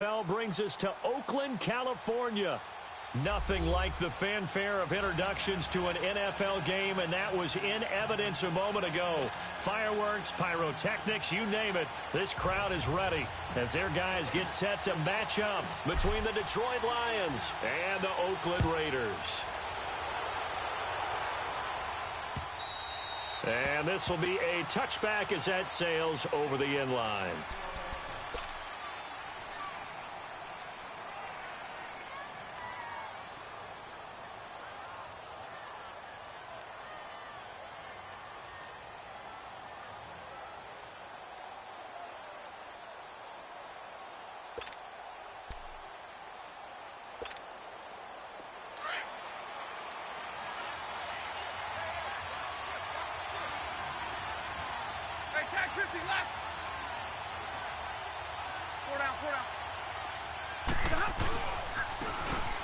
Bell brings us to Oakland, California. Nothing like the fanfare of introductions to an NFL game, and that was in evidence a moment ago. Fireworks, pyrotechnics, you name it. This crowd is ready as their guys get set to match up between the Detroit Lions and the Oakland Raiders. And this will be a touchback as that sails over the end line.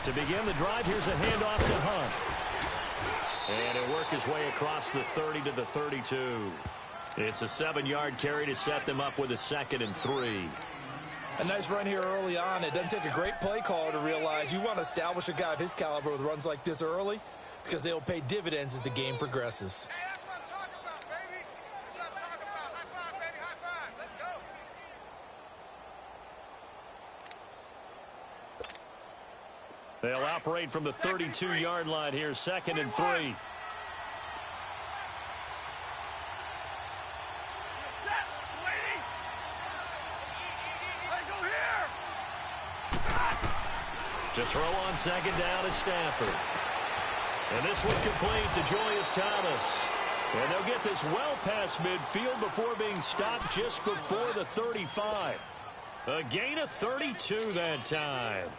To begin the drive, here's a handoff to Hunt. And he'll work his way across the 30 to the 32. It's a 7-yard carry to set them up with a 2nd and 3. A nice run here early on. It doesn't take a great play caller to realize you want to establish a guy of his caliber with runs like this early because they'll pay dividends as the game progresses. Hey, that's what I'm talking about, baby. That's what I'm talking about. High five, baby. High five. Let's go. They'll operate from the 32-yard line here, 2nd and 3. To throw on 2nd down is Stafford. And this one complete to Julius Thomas. And they'll get this well past midfield before being stopped just before the 35. A gain of 32 that time.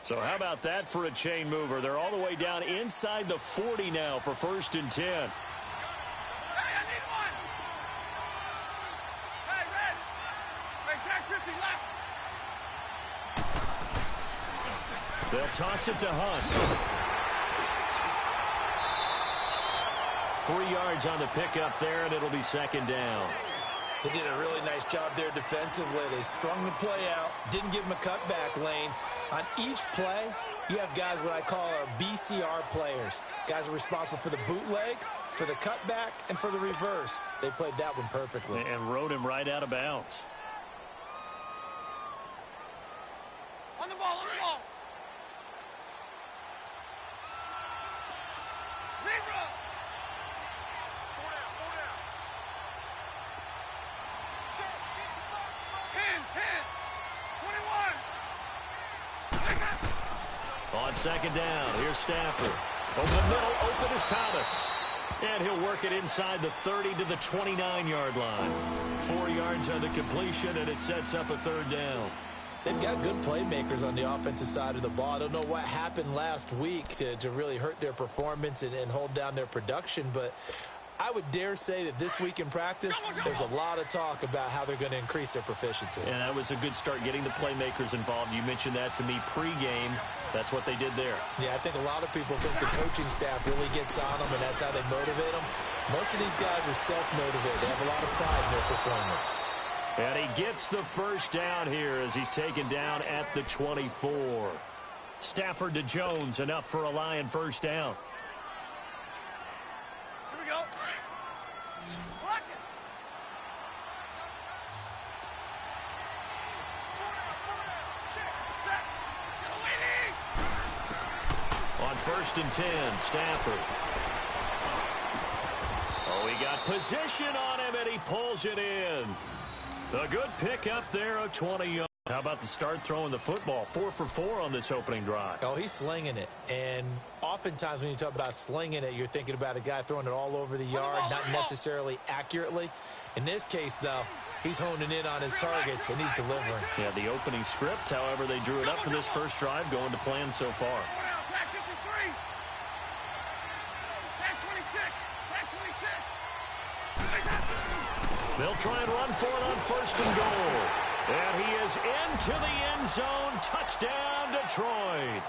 So how about that for a chain mover? They're all the way down inside the 40 now for 1st and 10. Hey, I need one. Hey, Red. Hey, tag 50 left. They'll toss it to Hunt. 3 yards on the pickup there, and it'll be 2nd down. They did a really nice job there defensively. They strung the play out, didn't give him a cutback lane. On each play, you have guys what I call our BCR players. Guys are responsible for the bootleg, for the cutback, and for the reverse. They played that one perfectly. And rode him right out of bounds. On the ball, on the ball. Libra. 10, 21. On 2nd down, here's Stafford. Over the middle, open is Thomas. And he'll work it inside the 30 to the 29-yard line. 4 yards on the completion, and it sets up a 3rd down. They've got good playmakers on the offensive side of the ball. I don't know what happened last week to really hurt their performance and hold down their production, but I would dare say that this week in practice, there's a lot of talk about how they're going to increase their proficiency. And that was a good start, getting the playmakers involved. You mentioned that to me pregame. That's what they did there. Yeah, I think a lot of people think the coaching staff really gets on them, and that's how they motivate them. Most of these guys are self-motivated. They have a lot of pride in their performance. And he gets the 1st down here as he's taken down at the 24. Stafford to Jones, enough for a Lion 1st down. Here we go. Block it. On 1st and 10, Stafford. Oh, he got position on him, and he pulls it in. A good pickup there of 20 yards. How about the start throwing the football? 4 for 4 on this opening drive. Oh, he's slinging it. And oftentimes when you talk about slinging it, you're thinking about a guy throwing it all over the yard, not necessarily accurately. In this case, though, he's honing in on his targets, and he's delivering. Yeah, the opening script, however, they drew it up for this first drive, going to plan so far. Tag 53. Tag 26. Tag 26. They'll try and run for it on 1st and goal. And he is into the end zone. Touchdown, Detroit.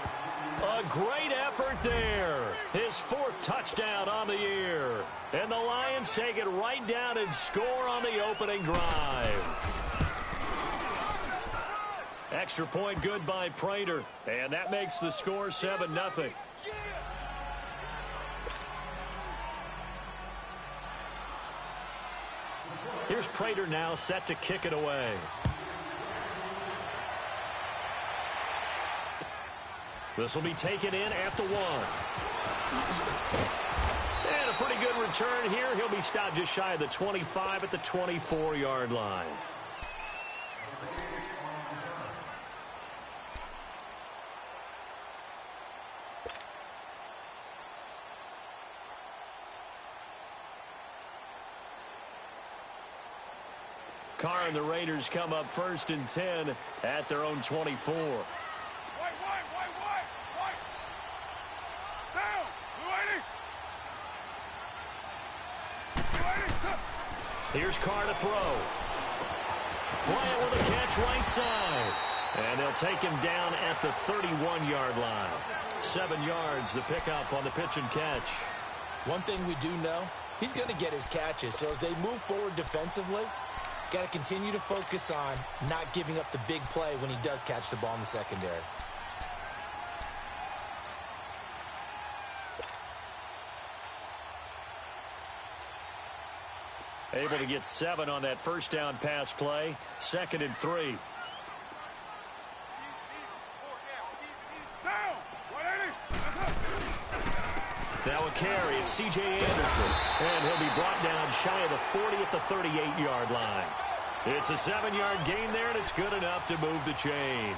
A great effort there. His 4th touchdown on the year. And the Lions take it right down and score on the opening drive. Extra point good by Prater. And that makes the score 7-0. Here's Prater now set to kick it away. This will be taken in at the 1. And a pretty good return here. He'll be stopped just shy of the 25 at the 24-yard line. Carr and the Raiders come up 1st and 10 at their own 24. Here's Carr to throw. Bryant with a catch right side. And they'll take him down at the 31-yard line. 7 yards, the pickup on the pitch and catch. One thing we do know, he's going to get his catches. So as they move forward defensively, got to continue to focus on not giving up the big play when he does catch the ball in the secondary. Able to get 7 on that first down pass play. 2nd and 3. Now a carry. It's C.J. Anderson. And he'll be brought down shy of the 40 at the 38-yard line. It's a 7-yard gain there, and it's good enough to move the chains.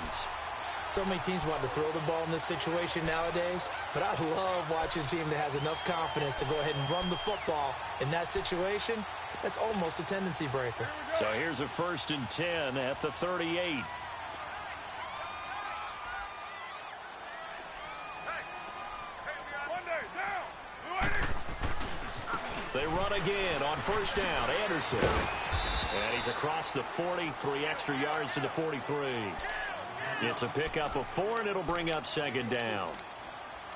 So many teams want to throw the ball in this situation nowadays, but I love watching a team that has enough confidence to go ahead and run the football in that situation. That's almost a tendency breaker. So here's a 1st and 10 at the 38. They run again on 1st down. Anderson. And he's across the 40, 3 extra yards to the 43. It's a pickup of 4, and it'll bring up 2nd down.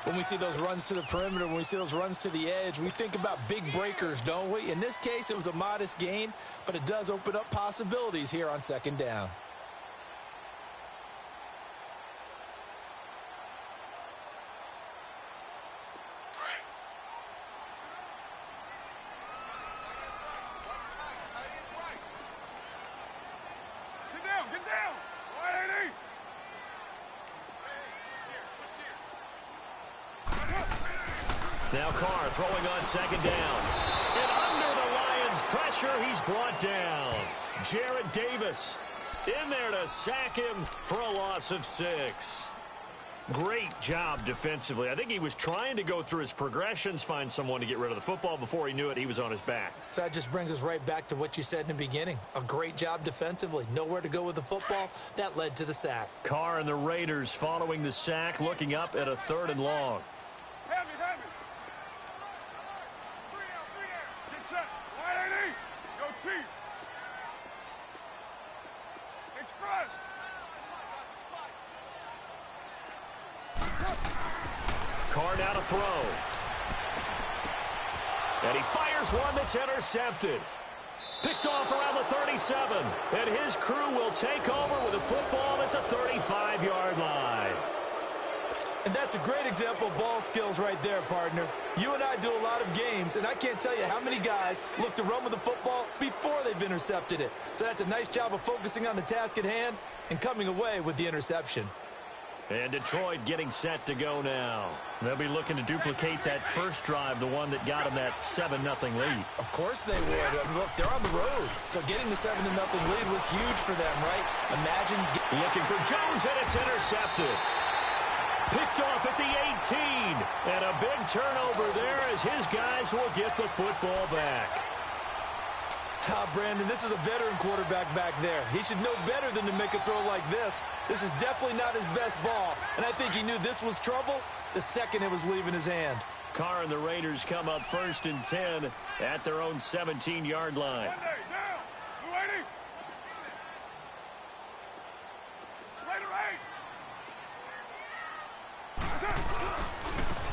When we see those runs to the perimeter, when we see those runs to the edge, we think about big breakers, don't we? In this case, it was a modest gain, but it does open up possibilities here on 2nd down. Now Carr throwing on 2nd down. And under the Lions' pressure, he's brought down. Jarrett Davis in there to sack him for a loss of 6. Great job defensively. I think he was trying to go through his progressions, find someone to get rid of the football. Before he knew it, he was on his back. So that just brings us right back to what you said in the beginning. A great job defensively. Nowhere to go with the football. That led to the sack. Carr and the Raiders following the sack, looking up at a 3rd and long. Carr now to throw. And he fires one that's intercepted. Picked off around the 37. And his crew will take over with the football at the 35-yard line. And that's a great example of ball skills right there, partner. You and I do a lot of games, and I can't tell you how many guys look to run with the football before they've intercepted it. So that's a nice job of focusing on the task at hand and coming away with the interception. And Detroit getting set to go now. They'll be looking to duplicate that first drive, the one that got them that 7-0 lead. Of course they would. I mean, look, they're on the road. So getting the 7-0 lead was huge for them, right? Imagine looking for Jones, and it's intercepted. Picked off at the 18. And a big turnover there as his guys will get the football back. Brandon, this is a veteran quarterback back there. He should know better than to make a throw like this. This is definitely not his best ball, and I think he knew this was trouble the second it was leaving his hand. Carr and the Raiders come up 1st and 10 at their own 17-yard line.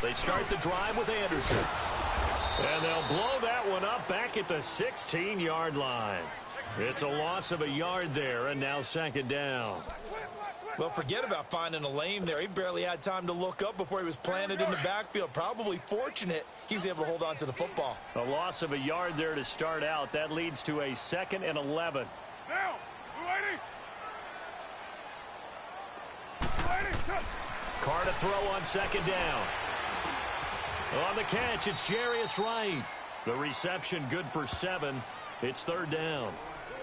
They start the drive with Anderson. And they'll blow that one up back at the 16-yard line. It's a loss of a yard there, and now 2nd down. Well, forget about finding a lane there. He barely had time to look up before he was planted in the backfield. Probably fortunate he was able to hold on to the football. A loss of a yard there to start out. That leads to a 2nd and 11. Now, Carr to throw on 2nd down. On the catch, it's Jarius Wright. The reception good for 7. It's 3rd down.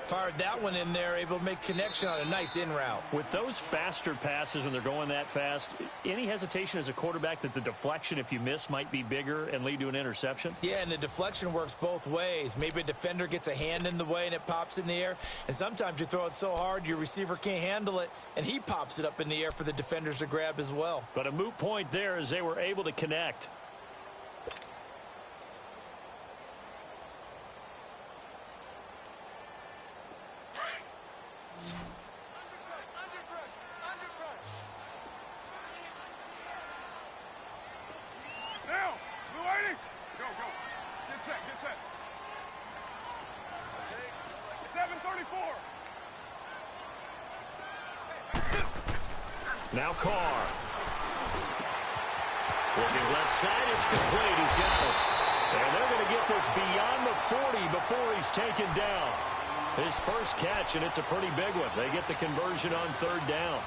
Fired that one in there, able to make connection on a nice in route. With those faster passes when they're going that fast, any hesitation as a quarterback that the deflection, if you miss, might be bigger and lead to an interception? Yeah, and the deflection works both ways. Maybe a defender gets a hand in the way and it pops in the air. And sometimes you throw it so hard your receiver can't handle it, and he pops it up in the air for the defenders to grab as well. But a moot point there as they were able to connect. Now Carr. Looking left side, it's complete. He's got it. And they're going to get this beyond the 40 before he's taken down. His first catch, and it's a pretty big one. They get the conversion on 3rd down.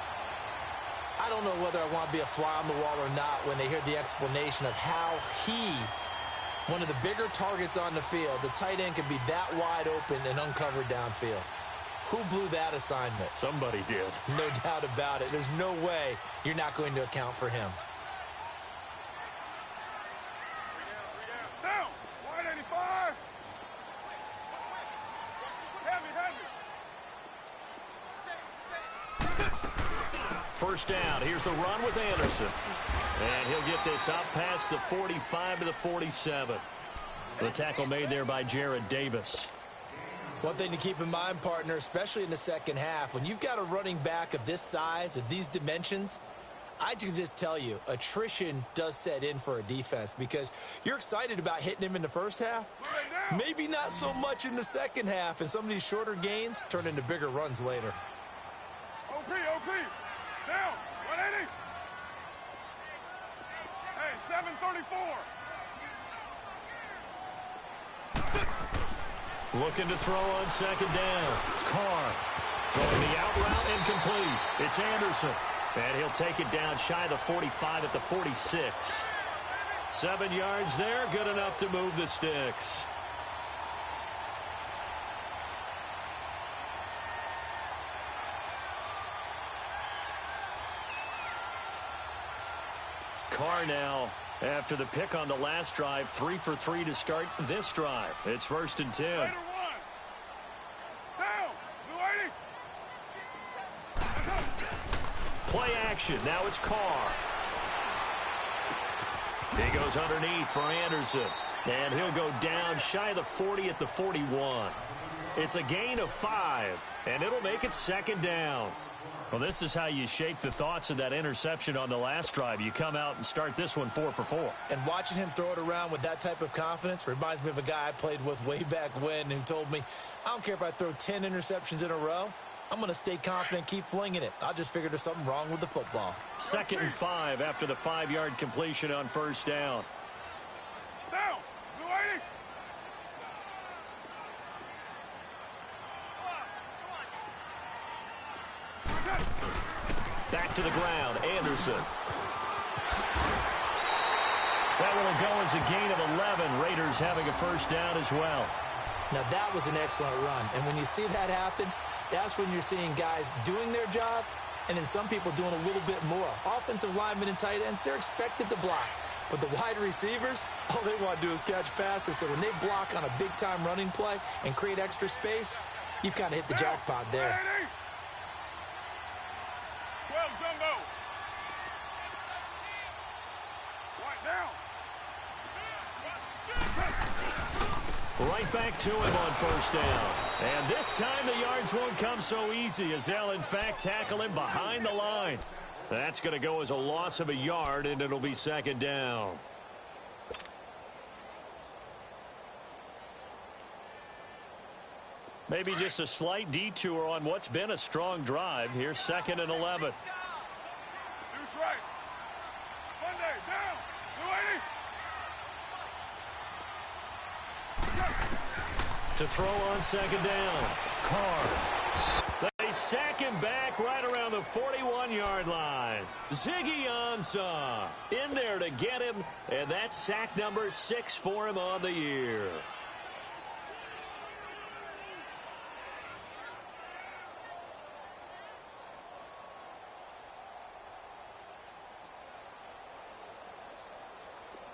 I don't know whether I want to be a fly on the wall or not when they hear the explanation of how he, one of the bigger targets on the field, the tight end, can be that wide open and uncovered downfield. Who blew that assignment? Somebody did. No doubt about it. There's no way you're not going to account for him. Down. 185. Heavy. First down. Here's the run with Anderson. And he'll get this out past the 45 to the 47. The tackle made there by Jared Davis. One thing to keep in mind, partner, especially in the second half, when you've got a running back of this size, of these dimensions, I can just tell you, attrition does set in for a defense because you're excited about hitting him in the first half. Maybe not so much in the second half, and some of these shorter gains turn into bigger runs later. OP. Down. 180. Hey, 734. Looking to throw on 2nd down. Carr throwing the out route incomplete. It's Anderson. And he'll take it down shy of the 45 at the 46. 7 yards there, good enough to move the sticks. Carr now, after the pick on the last drive, 3 for 3 to start this drive. It's 1st and 10. Play action. Now it's Carr. He goes underneath for Anderson. And he'll go down shy of the 40 at the 41. It's a gain of 5, and it'll make it 2nd down. Well, this is how you shake the thoughts of that interception on the last drive. You come out and start this one 4 for 4. And watching him throw it around with that type of confidence reminds me of a guy I played with way back when who told me, I don't care if I throw 10 interceptions in a row. I'm going to stay confident, keep flinging it. I just figured there's something wrong with the football. 2nd and 5 after the 5-yard completion on 1st down. Down. Back to the ground, Anderson. That one will go as a gain of 11. Raiders having a 1st down as well. Now that was an excellent run. And when you see that happen, that's when you're seeing guys doing their job and then some people doing a little bit more. Offensive linemen and tight ends, they're expected to block. But the wide receivers, all they want to do is catch passes. So when they block on a big-time running play and create extra space, you've kind of hit the jackpot there. 12 jumbo. Right down. Right back to him on 1st down. And this time the yards won't come so easy as they'll, in fact, tackle him behind the line. That's going to go as a loss of a yard, and it'll be 2nd down. Maybe just a slight detour on what's been a strong drive. Here's 2nd and 11. Deuce right. Monday, down. 280. To throw on 2nd down. Carr. They sack him back right around the 41-yard line. Ziggy Ansah in there to get him, and that's sack number 6 for him on the year.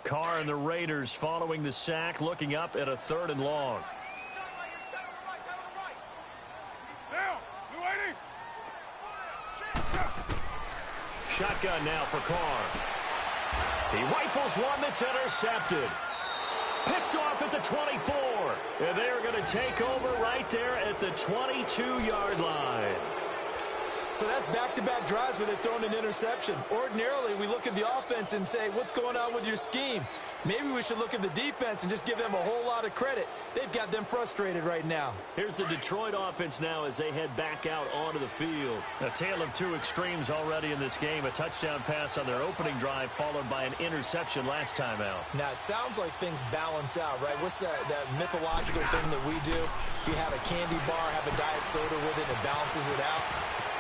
Carr and the Raiders following the sack, looking up at a 3rd and long. Down. 280. Shotgun now for Carr. He rifles one that's intercepted. Picked off at the 24. And they're going to take over right there at the 22-yard line. So that's back-to-back drives where they're throwing an interception. Ordinarily, we look at the offense and say, what's going on with your scheme? Maybe we should look at the defense and just give them a whole lot of credit. They've got them frustrated right now. Here's the Detroit offense now as they head back out onto the field. A tale of two extremes already in this game. A touchdown pass on their opening drive followed by an interception last time out. Now, it sounds like things balance out, right? What's that mythological thing that we do? If you have a candy bar, have a diet soda with it, and it balances it out.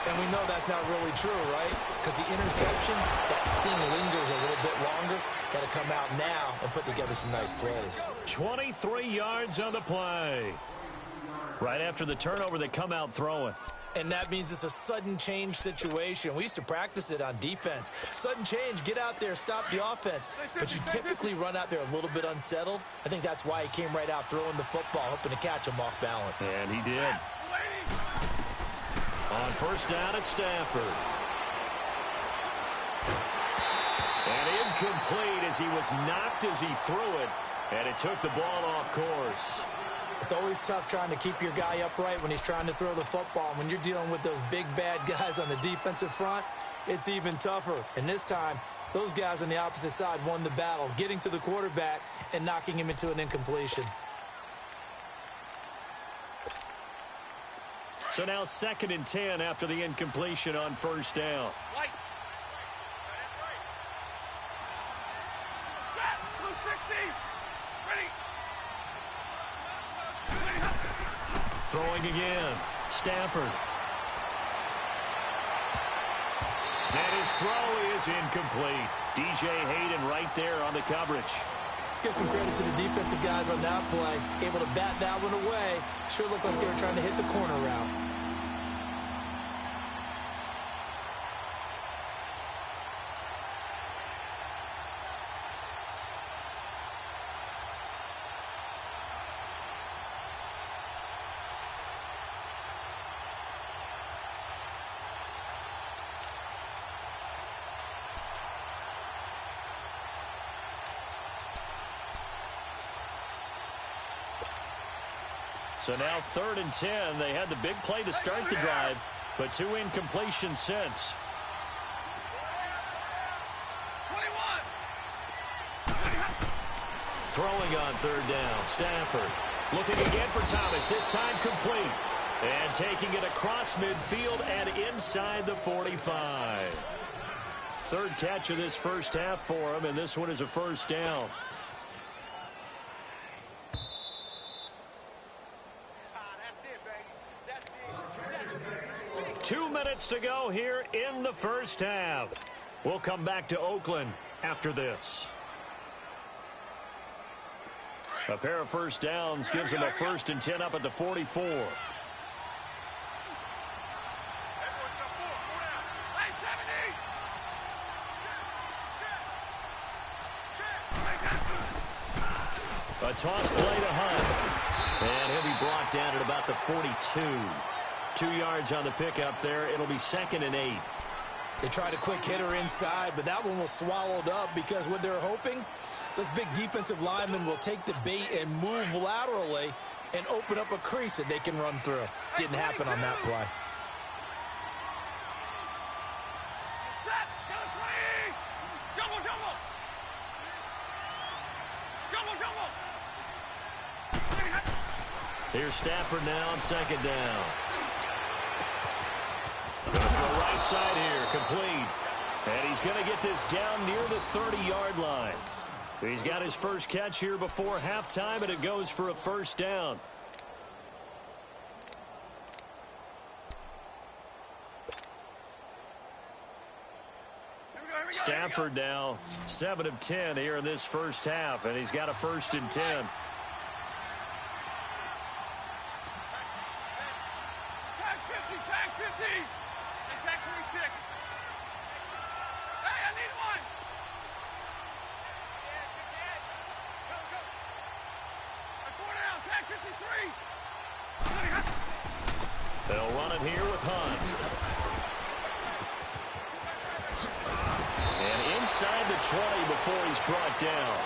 And we know that's not really true, right? Because the interception, that sting lingers a little bit longer. Got to come out now and put together some nice plays. 23 yards on the play. Right after the turnover, they come out throwing. And that means it's a sudden change situation. We used to practice it on defense. Sudden change, get out there, stop the offense. But you typically run out there a little bit unsettled. I think that's why he came right out throwing the football, hoping to catch him off balance. And he did. On 1st down at Stafford. And incomplete as he was knocked as he threw it. And it took the ball off course. It's always tough trying to keep your guy upright when he's trying to throw the football. When you're dealing with those big, bad guys on the defensive front, it's even tougher. And this time, those guys on the opposite side won the battle, getting to the quarterback and knocking him into an incompletion. So now 2nd and 10 after the incompletion on 1st down. Light. Set. Blue 60. Ready. Throwing again. Stafford. And his throw is incomplete. DJ Hayden right there on the coverage. Let's give some credit to the defensive guys on that play. Able to bat that one away. Sure looked like they were trying to hit the corner route. So now 3rd and 10. They had the big play to start the drive, but 2 incompletions since. 21. Throwing on 3rd down. Stafford looking again for Thomas. This time complete. And taking it across midfield and inside the 45. 3rd catch of this 1st half for him, and this one is a 1st down. 2 minutes to go here in the 1st half. We'll come back to Oakland after this. A pair of 1st downs gives them a 1st and 10 up at the 44. A toss play to Hunt. And he'll be brought down at about the 42. 2 yards on the pickup there. It'll be 2nd and 8. They tried a quick hitter inside, but that one was swallowed up because what they're hoping, those big defensive linemen will take the bait and move laterally and open up a crease that they can run through. Didn't happen on that play. Set. Down 20. Double, double. Double, double. Here's Stafford now on second down. Going to throw right side here, complete. And he's going to get this down near the 30-yard line. He's got his first catch here before halftime, and it goes for a first down. Stafford now 7 of 10 here in this first half, and he's got a 1st and 10. Tag 50, tag 50. And tag 26. Hey, I need one. Go, go. And 4 down, tag 53. They'll run it here with Hunt. And inside the 20 before he's brought down.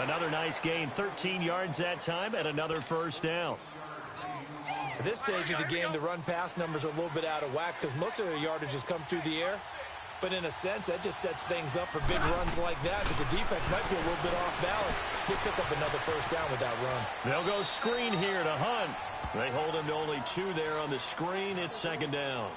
Another nice gain, 13 yards that time, and another first down. At this stage of the game, the run-pass numbers are a little bit out of whack because most of their yardage has come through the air. But in a sense, that just sets things up for big runs like that because the defense might be a little bit off balance. They pick up another first down with that run. They'll go screen here to Hunt. They hold him to only 2 there on the screen. It's second down.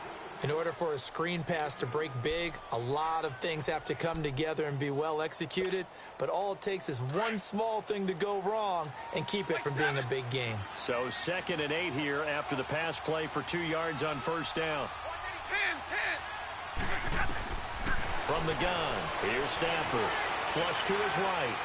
In order for a screen pass to break big, a lot of things have to come together and be well executed. But all it takes is one small thing to go wrong and keep it from being a big game. So 2nd and 8 here after the pass play for 2 yards on first down. 10. From the gun, here's Stafford. Flush to his right.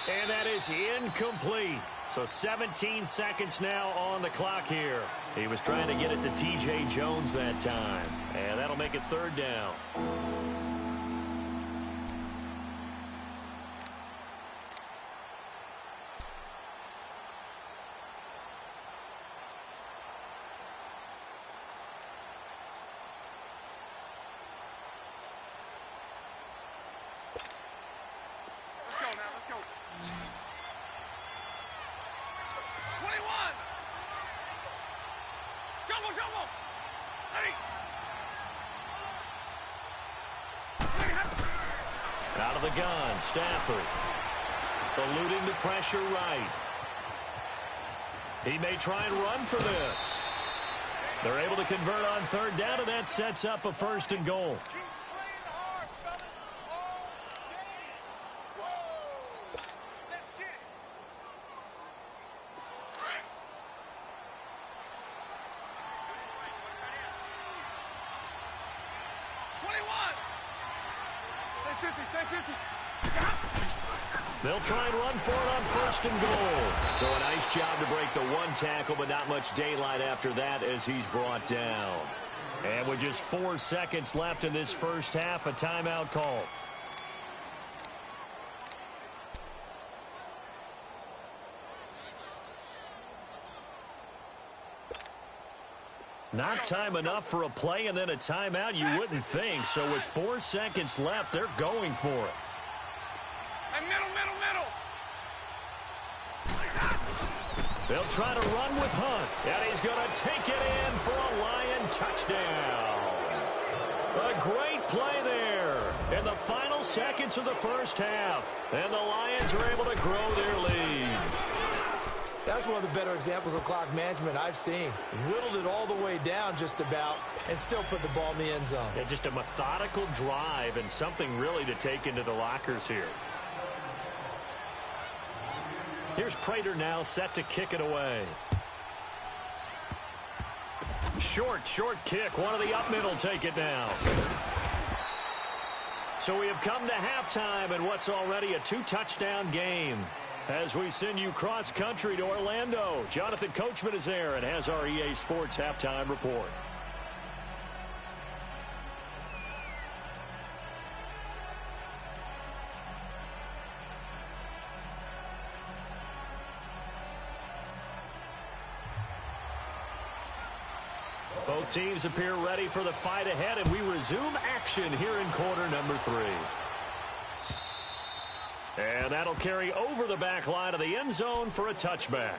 And that is incomplete. So 17 seconds now on the clock here. He was trying to get it to T.J. Jones that time. And that'll make it 3rd down. Let's go now, let's go. 21. Jumbo, jumbo. Ready. Out of the gun, Stafford. Eluding the pressure right. He may try and run for this. They're able to convert on 3rd down, and that sets up a 1st and goal. Keep playing hard, fellas. All game. Whoa. Let's get it. Stay 50. They'll try and run for it on 1st and goal. So a nice job to break the 1 tackle, but not much daylight after that as he's brought down. And with just 4 seconds left in this first half, a timeout call. Not time enough for a play and then a timeout, you wouldn't think. So with 4 seconds left, they're going for it. And middle. They'll try to run with Hunt, and he's going to take it in for a Lion touchdown. A great play there in the final seconds of the first half. And the Lions are able to grow their lead. That's one of the better examples of clock management I've seen. Whittled it all the way down just about and still put the ball in the end zone. Yeah, just a methodical drive and something really to take into the lockers here. Here's Prater now set to kick it away. Short kick. One of the up middle take it down. So we have come to halftime in what's already a 2-touchdown game. As we send you cross-country to Orlando, Jonathan Coachman is there and has our EA Sports halftime report. Both teams appear ready for the fight ahead, and we resume action here in quarter number 3. And that'll carry over the back line of the end zone for a touchback.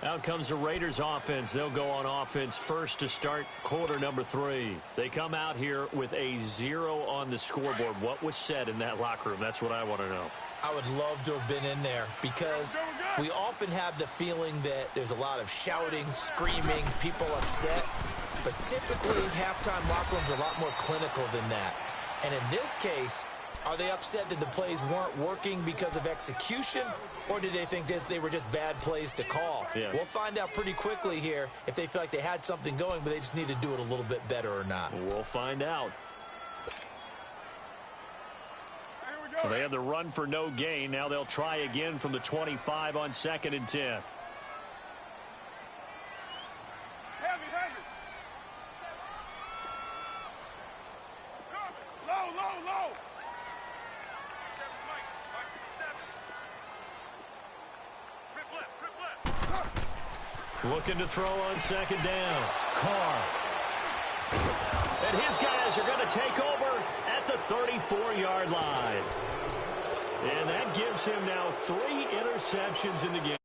Out comes the Raiders offense. They'll go on offense first to start quarter number 3. They come out here with a 0 on the scoreboard. What was said in that locker room? That's what I want to know. I would love to have been in there because we often have the feeling that there's a lot of shouting, screaming, people upset. But typically, halftime locker rooms are a lot more clinical than that. And in this case, are they upset that the plays weren't working because of execution, or did they think they were just bad plays to call? Yeah. We'll find out pretty quickly here if they feel like they had something going, but they just need to do it a little bit better or not. We'll find out. So they have the run for no gain. Now they'll try again from the 25 on 2nd and 10. Heavy. Low. Grip left. Looking to throw on 2nd down. Carr. And his guys are going to take over at the 34-yard line. And that gives him now 3 interceptions in the game.